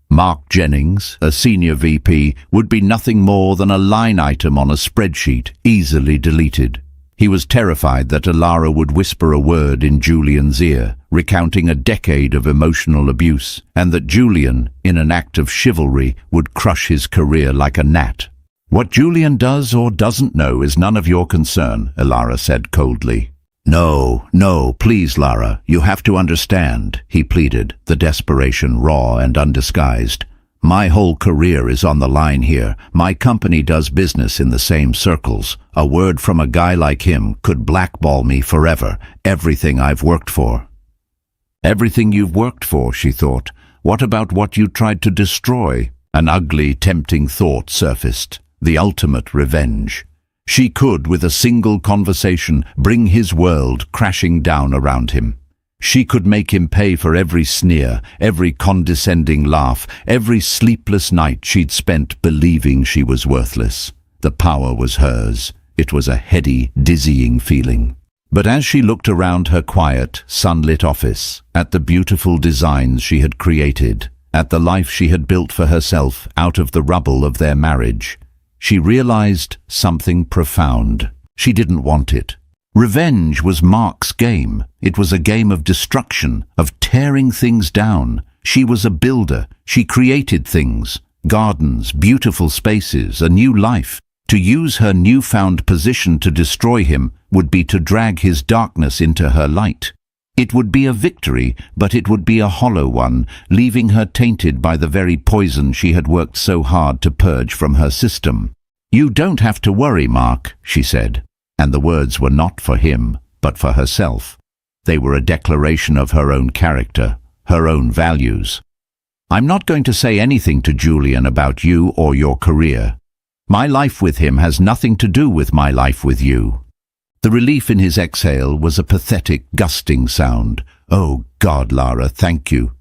Mark Jennings, a senior VP, would be nothing more than a line item on a spreadsheet, easily deleted. He was terrified that Ilara would whisper a word in Julian's ear, recounting a decade of emotional abuse, and that Julian, in an act of chivalry, would crush his career like a gnat. "What Julian does or doesn't know is none of your concern," Ilara said coldly. No, please, Lara, you have to understand," he pleaded, the desperation raw and undisguised. "My whole career is on the line here. My company does business in the same circles. A word from a guy like him could blackball me forever, everything I've worked for." "Everything you've worked for," she thought. "What about what you tried to destroy?" An ugly, tempting thought surfaced. The ultimate revenge. She could, with a single conversation, bring his world crashing down around him. She could make him pay for every sneer, every condescending laugh, every sleepless night she'd spent believing she was worthless. The power was hers. It was a heady, dizzying feeling. But as she looked around her quiet, sunlit office, at the beautiful designs she had created, at the life she had built for herself out of the rubble of their marriage, she realized something profound. She didn't want it. Revenge was Mark's game. It was a game of destruction, of tearing things down. She was a builder. She created things, gardens, beautiful spaces, a new life. To use her newfound position to destroy him would be to drag his darkness into her light. It would be a victory, but it would be a hollow one, leaving her tainted by the very poison she had worked so hard to purge from her system. "You don't have to worry, Mark," she said, and the words were not for him, but for herself. They were a declaration of her own character, her own values. "I'm not going to say anything to Julian about you or your career. My life with him has nothing to do with my life with you." The relief in his exhale was a pathetic, gusting sound. "Oh, God, Lara, thank you.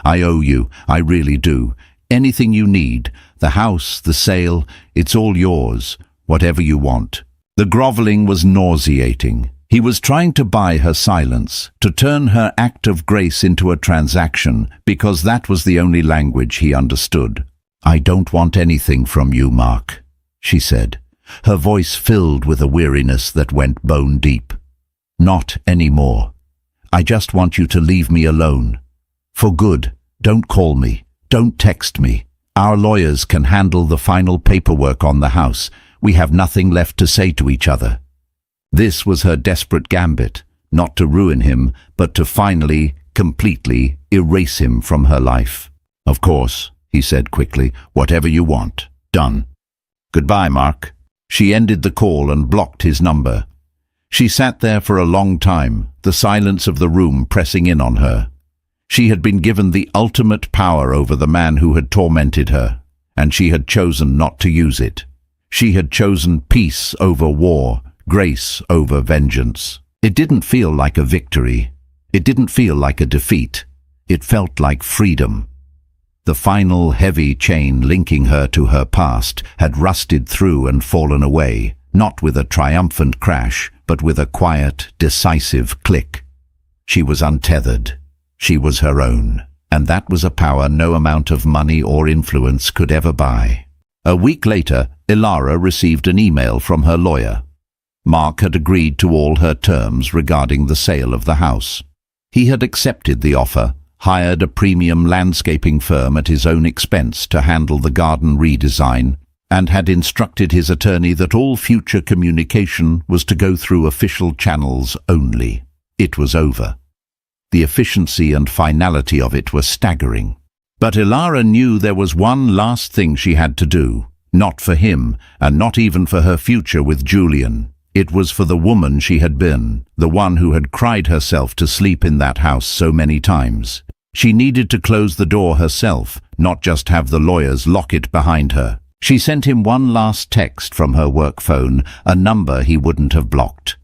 I owe you, I really do. Anything you need, the house, the sale, it's all yours, whatever you want." The groveling was nauseating. He was trying to buy her silence, to turn her act of grace into a transaction, because that was the only language he understood. "I don't want anything from you, Mark," she said, her voice filled with a weariness that went bone deep. "Not anymore. I just want you to leave me alone. For good. Don't call me. Don't text me. Our lawyers can handle the final paperwork on the house. We have nothing left to say to each other." This was her desperate gambit, not to ruin him, but to finally, completely erase him from her life. "Of course," he said quickly, "whatever you want. Done. Goodbye, Mark." She ended the call and blocked his number. She sat there for a long time, the silence of the room pressing in on her. She had been given the ultimate power over the man who had tormented her, and she had chosen not to use it. She had chosen peace over war, grace over vengeance. It didn't feel like a victory. It didn't feel like a defeat. It felt like freedom. The final heavy chain linking her to her past had rusted through and fallen away, not with a triumphant crash, but with a quiet, decisive click. She was untethered. She was her own, and that was a power no amount of money or influence could ever buy. A week later, Ilara received an email from her lawyer. Mark had agreed to all her terms regarding the sale of the house. He had accepted the offer, hired a premium landscaping firm at his own expense to handle the garden redesign, and had instructed his attorney that all future communication was to go through official channels only. It was over. The efficiency and finality of it were staggering. But Ilara knew there was one last thing she had to do, not for him, and not even for her future with Julian. It was for the woman she had been, the one who had cried herself to sleep in that house so many times. She needed to close the door herself, not just have the lawyers lock it behind her. She sent him one last text from her work phone, a number he wouldn't have blocked.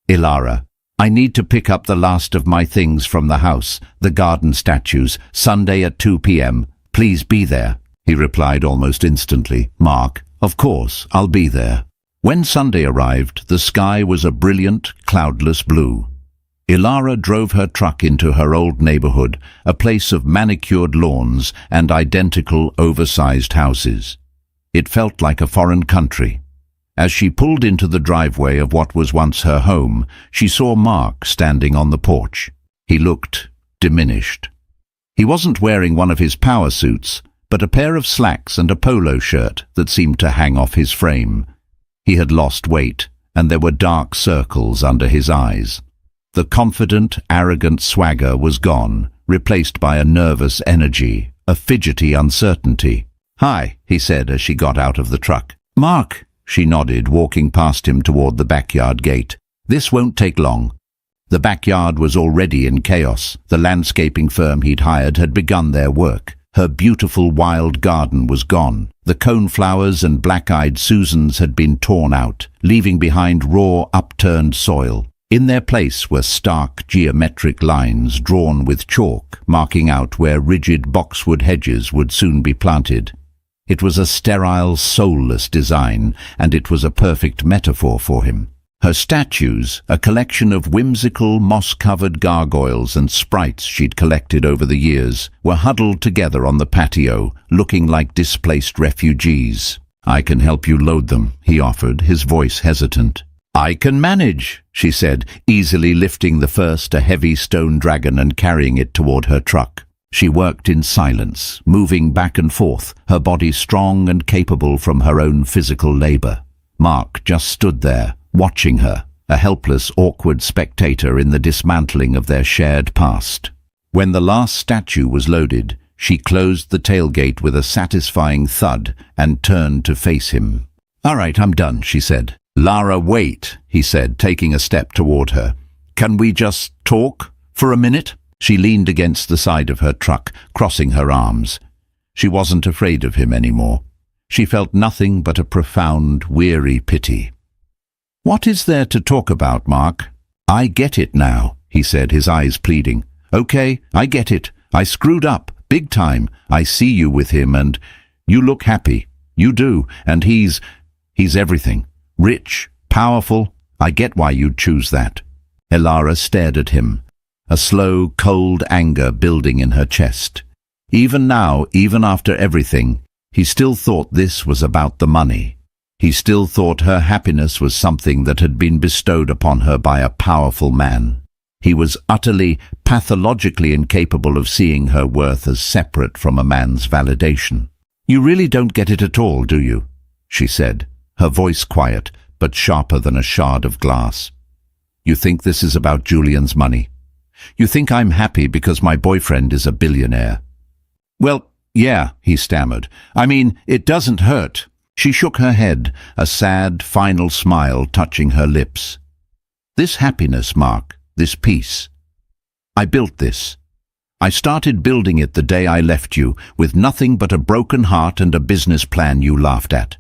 "Ilara, I need to pick up the last of my things from the house, the garden statues, Sunday at 2 p.m. Please be there." he replied almost instantly. "Mark, of course, I'll be there." When Sunday arrived, the sky was a brilliant, cloudless blue. Ilara drove her truck into her old neighborhood, a place of manicured lawns and identical, oversized houses. It felt like a foreign country. As she pulled into the driveway of what was once her home, she saw Mark standing on the porch. He looked diminished. He wasn't wearing one of his power suits, but a pair of slacks and a polo shirt that seemed to hang off his frame. He had lost weight, and there were dark circles under his eyes. The confident, arrogant swagger was gone, replaced by a nervous energy, a fidgety uncertainty. "Hi," he said as she got out of the truck. "Mark," she nodded, walking past him toward the backyard gate. "This won't take long." The backyard was already in chaos. The landscaping firm he'd hired had begun their work. Her beautiful wild garden was gone. The coneflowers and black-eyed Susans had been torn out, leaving behind raw, upturned soil. In their place were stark geometric lines drawn with chalk, marking out where rigid boxwood hedges would soon be planted. It was a sterile, soulless design, and it was a perfect metaphor for him. Her statues, a collection of whimsical, moss-covered gargoyles and sprites she'd collected over the years, were huddled together on the patio, looking like displaced refugees. "I can help you load them," he offered, his voice hesitant. "I can manage," she said, easily lifting the first, a heavy stone dragon, and carrying it toward her truck. She worked in silence, moving back and forth, her body strong and capable from her own physical labor. Mark just stood there, watching her, a helpless, awkward spectator in the dismantling of their shared past. When the last statue was loaded, she closed the tailgate with a satisfying thud and turned to face him. "All right, I'm done," she said. "Lara, wait," he said, taking a step toward her. "Can we just talk for a minute?" She leaned against the side of her truck, crossing her arms. She wasn't afraid of him anymore. She felt nothing but a profound, weary pity. "What is there to talk about, Mark?" "I get it now," he said, his eyes pleading. "Okay, I get it. I screwed up, big time. I see you with him, and you look happy. You do, and he's everything. Rich, powerful. I get why you'd choose that." Ilara stared at him, a slow, cold anger building in her chest. Even now, even after everything, he still thought this was about the money. He still thought her happiness was something that had been bestowed upon her by a powerful man. He was utterly, pathologically incapable of seeing her worth as separate from a man's validation. "You really don't get it at all, do you?" she said, her voice quiet, but sharper than a shard of glass. "You think this is about Julian's money? You think I'm happy because my boyfriend is a billionaire?" "Well, yeah," he stammered. "I mean, it doesn't hurt." She shook her head, a sad, final smile touching her lips. "This happiness, Mark, this peace. I built this. I started building it the day I left you, with nothing but a broken heart and a business plan you laughed at.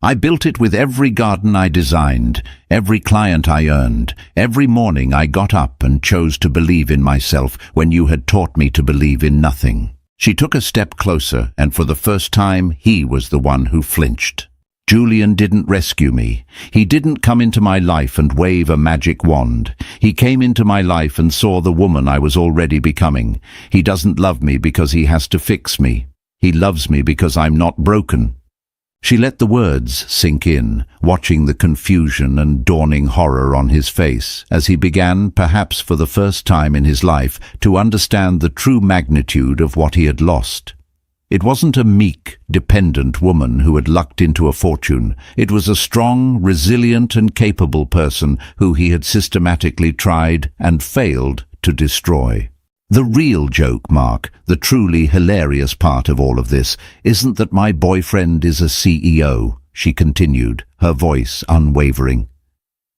I built it with every garden I designed, every client I earned, every morning I got up and chose to believe in myself when you had taught me to believe in nothing." She took a step closer, and for the first time he was the one who flinched. "Julian didn't rescue me. He didn't come into my life and wave a magic wand. He came into my life and saw the woman I was already becoming. He doesn't love me because he has to fix me. He loves me because I'm not broken." She let the words sink in, watching the confusion and dawning horror on his face as he began, perhaps for the first time in his life, to understand the true magnitude of what he had lost. It wasn't a meek, dependent woman who had lucked into a fortune. It was a strong, resilient and capable person who he had systematically tried and failed to destroy. "The real joke, Mark, the truly hilarious part of all of this, isn't that my boyfriend is a CEO," she continued, her voice unwavering.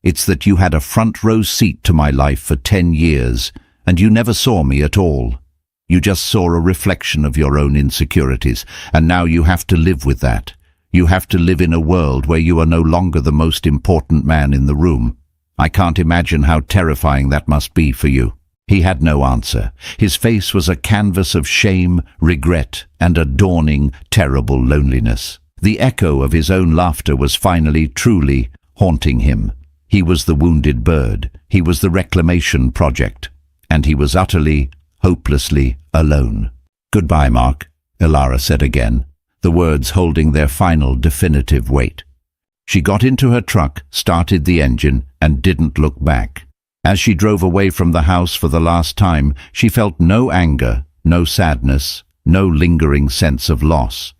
"It's that you had a front-row seat to my life for 10 years, and you never saw me at all. You just saw a reflection of your own insecurities, and now you have to live with that. You have to live in a world where you are no longer the most important man in the room. I can't imagine how terrifying that must be for you." He had no answer. His face was a canvas of shame, regret, and a dawning, terrible loneliness. The echo of his own laughter was finally, truly haunting him. He was the wounded bird. He was the reclamation project. And he was utterly, hopelessly alone. "Goodbye, Mark," Ilara said again, the words holding their final definitive weight. She got into her truck, started the engine, and didn't look back. As she drove away from the house for the last time, she felt no anger, no sadness, no lingering sense of loss.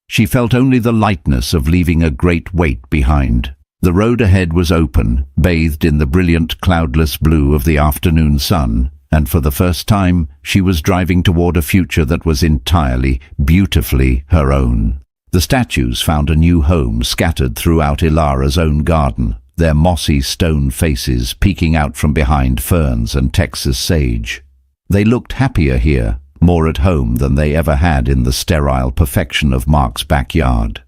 She felt only the lightness of leaving a great weight behind. The road ahead was open, bathed in the brilliant cloudless blue of the afternoon sun, and for the first time she was driving toward a future that was entirely, beautifully her own. The statues found a new home scattered throughout Ilara's own garden, their mossy stone faces peeking out from behind ferns and Texas sage. They looked happier here, more at home than they ever had in the sterile perfection of Mark's backyard.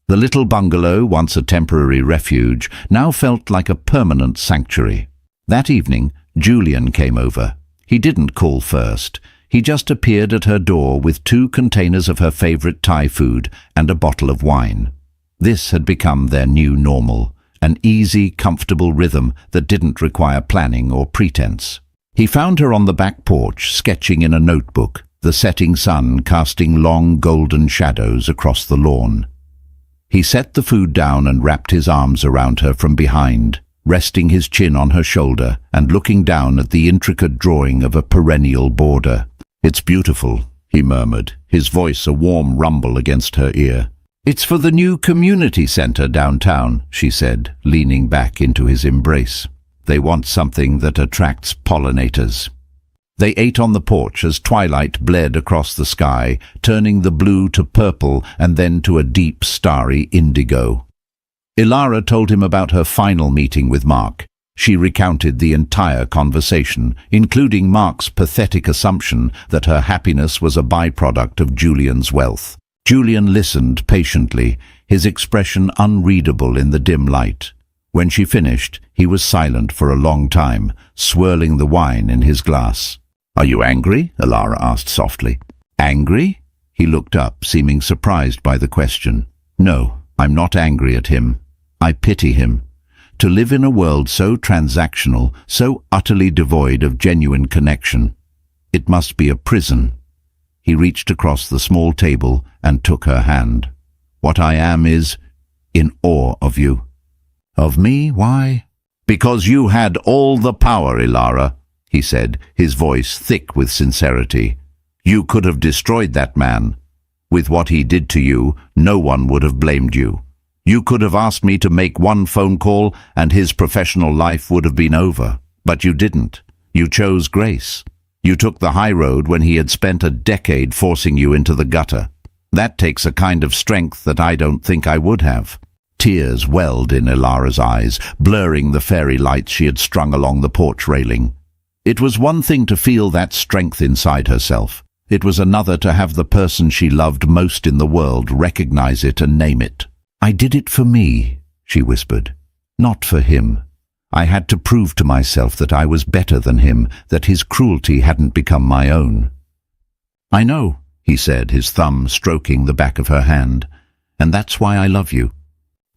The little bungalow, once a temporary refuge, now felt like a permanent sanctuary. That evening, Julian came over. He didn't call first. He just appeared at her door with 2 containers of her favorite Thai food and a bottle of wine. This had become their new normal, an easy, comfortable rhythm that didn't require planning or pretense. He found her on the back porch, sketching in a notebook, the setting sun casting long golden shadows across the lawn. He set the food down and wrapped his arms around her from behind, resting his chin on her shoulder and looking down at the intricate drawing of a perennial border. "It's beautiful," he murmured, his voice a warm rumble against her ear. "It's for the new community center downtown," she said, leaning back into his embrace. "They want something that attracts pollinators." They ate on the porch as twilight bled across the sky, turning the blue to purple and then to a deep, starry indigo. Ilara told him about her final meeting with Mark. She recounted the entire conversation, including Mark's pathetic assumption that her happiness was a byproduct of Julian's wealth. Julian listened patiently, his expression unreadable in the dim light. When she finished, he was silent for a long time, swirling the wine in his glass. "Are you angry?" Ilara asked softly. "Angry?" He looked up, seeming surprised by the question. "No, I'm not angry at him. I pity him. To live in a world so transactional, so utterly devoid of genuine connection. It must be a prison." He reached across the small table and took her hand. "What I am is in awe of you." "Of me? Why?" "Because you had all the power, Ilara," he said, his voice thick with sincerity. "You could have destroyed that man. With what he did to you, no one would have blamed you. You could have asked me to make one phone call and his professional life would have been over. But you didn't. You chose grace. You took the high road when he had spent a decade forcing you into the gutter. That takes a kind of strength that I don't think I would have." Tears welled in Ilara's eyes, blurring the fairy lights she had strung along the porch railing. It was one thing to feel that strength inside herself. It was another to have the person she loved most in the world recognize it and name it. "I did it for me," she whispered. "Not for him. I had to prove to myself that I was better than him, that his cruelty hadn't become my own." "I know," he said, his thumb stroking the back of her hand, "and that's why I love you."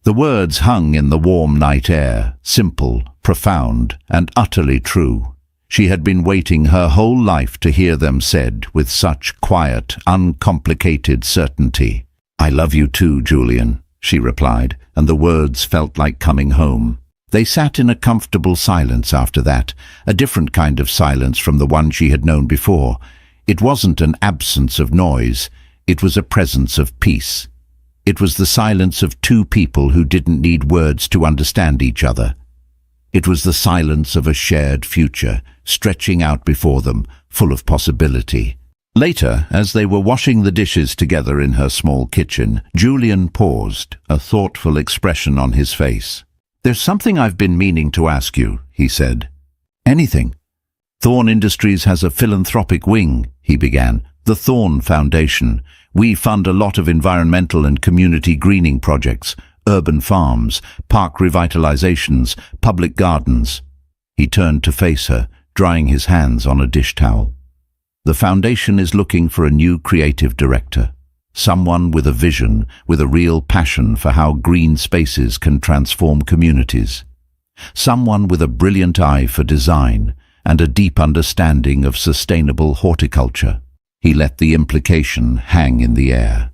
The words hung in the warm night air, simple, profound, and utterly true. She had been waiting her whole life to hear them said with such quiet, uncomplicated certainty. "I love you too, Julian," she replied, and the words felt like coming home. They sat in a comfortable silence after that, a different kind of silence from the one she had known before. It wasn't an absence of noise, it was a presence of peace. It was the silence of 2 people who didn't need words to understand each other. It was the silence of a shared future, stretching out before them, full of possibility. Later, as they were washing the dishes together in her small kitchen, Julian paused, a thoughtful expression on his face. "There's something I've been meaning to ask you," he said. "Anything?" "Thorn Industries has a philanthropic wing," he began. "The Thorn Foundation. We fund a lot of environmental and community greening projects, urban farms, park revitalizations, public gardens." He turned to face her, drying his hands on a dish towel. The foundation is looking for a new creative director. Someone with a vision, with a real passion for how green spaces can transform communities. Someone with a brilliant eye for design and a deep understanding of sustainable horticulture. He let the implication hang in the air.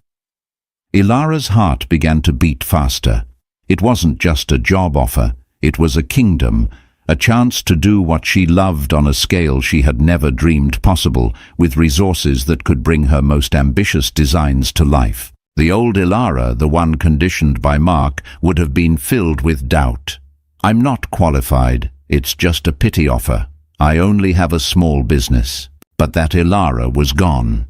Ilara's heart began to beat faster. It wasn't just a job offer, it was a kingdom, a chance to do what she loved on a scale she had never dreamed possible, with resources that could bring her most ambitious designs to life. The old Ilara, the one conditioned by Mark, would have been filled with doubt. "I'm not qualified, it's just a pity offer. I only have a small business." But that Ilara was gone.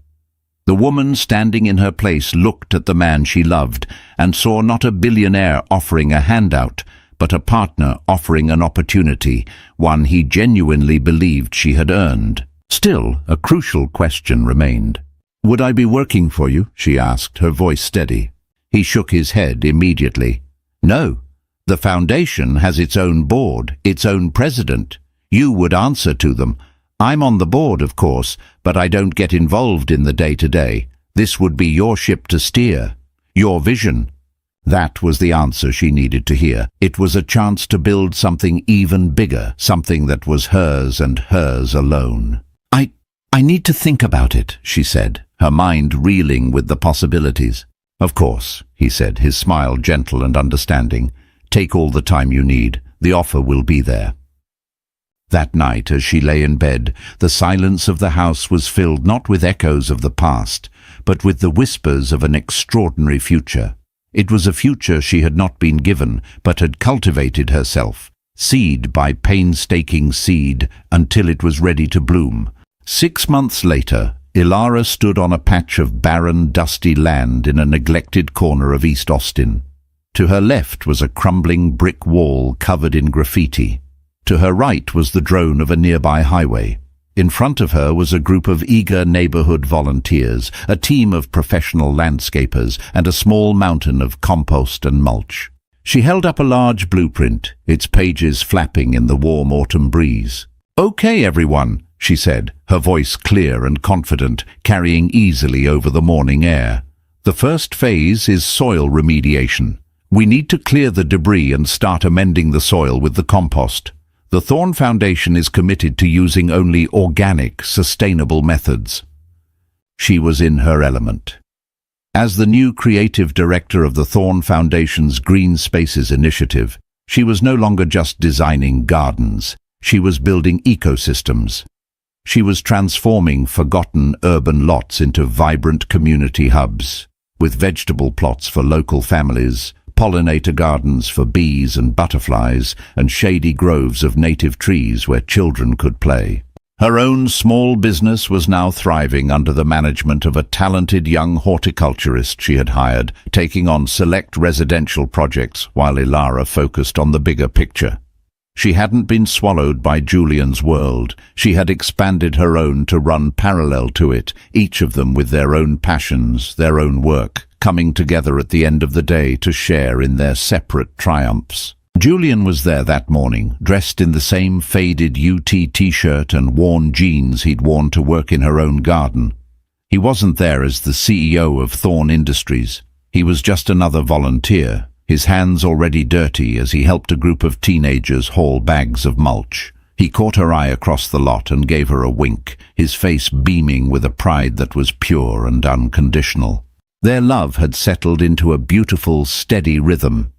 The woman standing in her place looked at the man she loved and saw not a billionaire offering a handout, but a partner offering an opportunity, one he genuinely believed she had earned. Still, a crucial question remained. "Would I be working for you?" she asked, her voice steady. He shook his head immediately. "No. The foundation has its own board, its own president. You would answer to them. I'm on the board, of course, but I don't get involved in the day-to-day. This would be your ship to steer, your vision." That was the answer she needed to hear. It was a chance to build something even bigger, something that was hers and hers alone. I need to think about it," she said, her mind reeling with the possibilities. "Of course," he said, his smile gentle and understanding. "Take all the time you need. The offer will be there." That night, as she lay in bed, the silence of the house was filled not with echoes of the past, but with the whispers of an extraordinary future. It was a future she had not been given, but had cultivated herself, seed by painstaking seed, until it was ready to bloom. 6 months later, Ilara stood on a patch of barren, dusty land in a neglected corner of East Austin. To her left was a crumbling brick wall covered in graffiti. To her right was the drone of a nearby highway. In front of her was a group of eager neighborhood volunteers, a team of professional landscapers, and a small mountain of compost and mulch. She held up a large blueprint, its pages flapping in the warm autumn breeze. "Okay, everyone," she said, her voice clear and confident, carrying easily over the morning air. "The first phase is soil remediation. We need to clear the debris and start amending the soil with the compost. The Thorn Foundation is committed to using only organic, sustainable methods." She was in her element. As the new creative director of the Thorn Foundation's Green Spaces initiative, she was no longer just designing gardens. She was building ecosystems. She was transforming forgotten urban lots into vibrant community hubs, with vegetable plots for local families, pollinator gardens for bees and butterflies, and shady groves of native trees where children could play. Her own small business was now thriving under the management of a talented young horticulturist she had hired, taking on select residential projects while Ilara focused on the bigger picture. She hadn't been swallowed by Julian's world. She had expanded her own to run parallel to it, each of them with their own passions, their own work, coming together at the end of the day to share in their separate triumphs. Julian was there that morning, dressed in the same faded UT t-shirt and worn jeans he'd worn to work in her own garden. He wasn't there as the CEO of Thorn Industries. He was just another volunteer, his hands already dirty as he helped a group of teenagers haul bags of mulch. He caught her eye across the lot and gave her a wink, his face beaming with a pride that was pure and unconditional. Their love had settled into a beautiful, steady rhythm.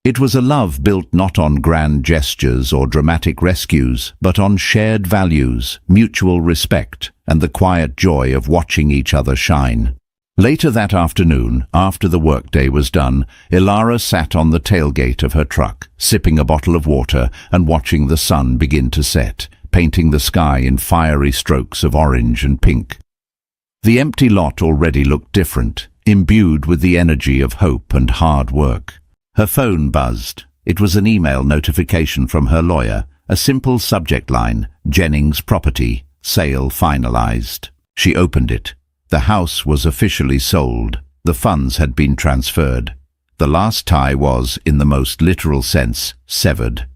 It was a love built not on grand gestures or dramatic rescues, but on shared values, mutual respect, and the quiet joy of watching each other shine. Later that afternoon, after the workday was done, Ilara sat on the tailgate of her truck, sipping a bottle of water and watching the sun begin to set, painting the sky in fiery strokes of orange and pink. The empty lot already looked different, imbued with the energy of hope and hard work. Her phone buzzed. It was an email notification from her lawyer, a simple subject line, "Jennings Property, sale finalized." She opened it. The house was officially sold. The funds had been transferred. The last tie was, in the most literal sense, severed.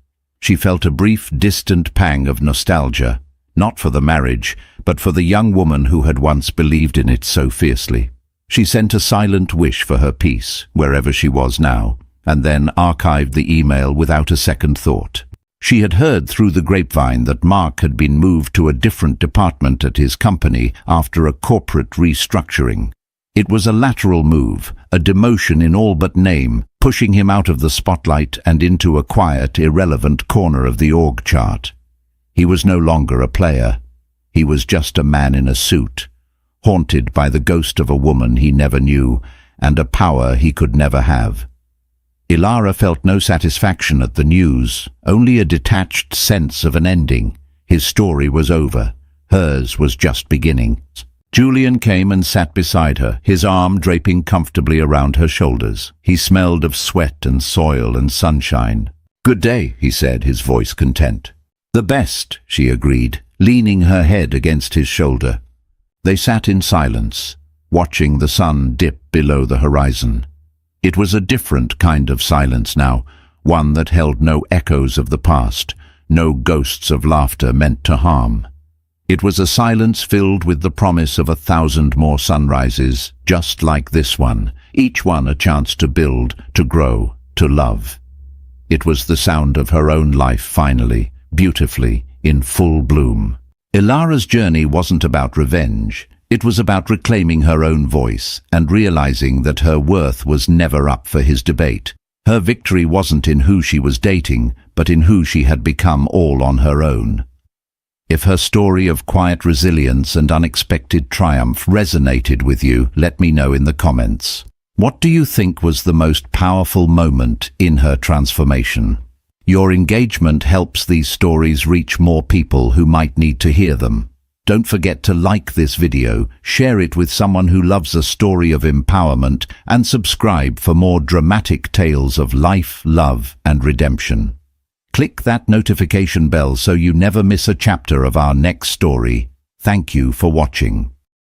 She felt a brief, distant pang of nostalgia, not for the marriage, but for the young woman who had once believed in it so fiercely. She sent a silent wish for her peace, wherever she was now, and then archived the email without a second thought. She had heard through the grapevine that Mark had been moved to a different department at his company after a corporate restructuring. It was a lateral move, a demotion in all but name, pushing him out of the spotlight and into a quiet, irrelevant corner of the org chart. He was no longer a player. He was just a man in a suit, haunted by the ghost of a woman he never knew and a power he could never have. Ilara felt no satisfaction at the news, only a detached sense of an ending. His story was over. Hers was just beginning. Julian came and sat beside her, his arm draping comfortably around her shoulders. He smelled of sweat and soil and sunshine. "Good day," he said, his voice content. "The best," she agreed, leaning her head against his shoulder. They sat in silence, watching the sun dip below the horizon. It was a different kind of silence now, one that held no echoes of the past, no ghosts of laughter meant to harm. It was a silence filled with the promise of 1,000 more sunrises, just like this one, each one a chance to build, to grow, to love. It was the sound of her own life finally, beautifully, in full bloom. Ilara's journey wasn't about revenge. It was about reclaiming her own voice and realizing that her worth was never up for his debate. Her victory wasn't in who she was dating, but in who she had become all on her own. If her story of quiet resilience and unexpected triumph resonated with you, let me know in the comments. What do you think was the most powerful moment in her transformation? Your engagement helps these stories reach more people who might need to hear them. Don't forget to like this video, share it with someone who loves a story of empowerment, and subscribe for more dramatic tales of life, love, and redemption. Click that notification bell so you never miss a chapter of our next story. Thank you for watching.